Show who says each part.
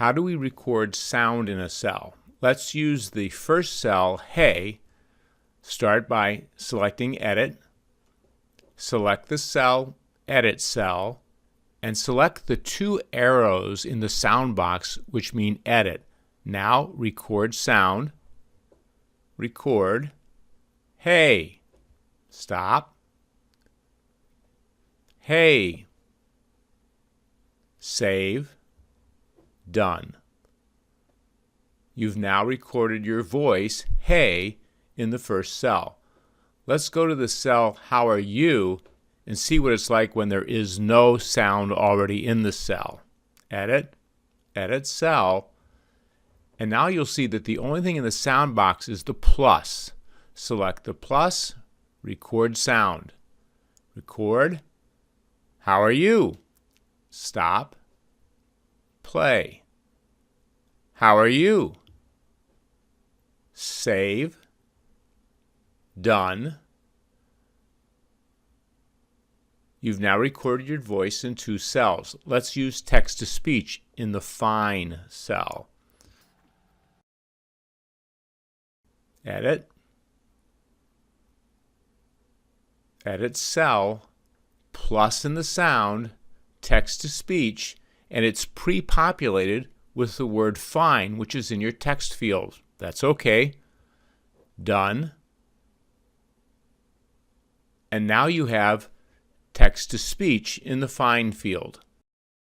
Speaker 1: How do we record sound in a cell? Let's use the first cell, hey. Start by selecting Edit. Select the cell, Edit Cell, and select the two arrows in the sound box which mean Edit. Now record sound. Record. Hey. Stop. Hey. Save. Done. You've now recorded your voice, hey, in the first cell. Let's go to the cell, how are you, and see what it's like when there is no sound already in the cell. Edit, Edit Cell, and now you'll see that the only thing in the sound box is the plus. Select the plus, record sound. Record. How are you? Stop. Play. How are you? Save. Done. You've now recorded your voice in two cells. Let's use text-to-speech in the fine cell. Edit. Edit Cell, plus in the sound, text-to-speech, and it's pre-populated with the word fine, which is in your text field. That's okay. Done. And now you have text-to-speech in the fine field.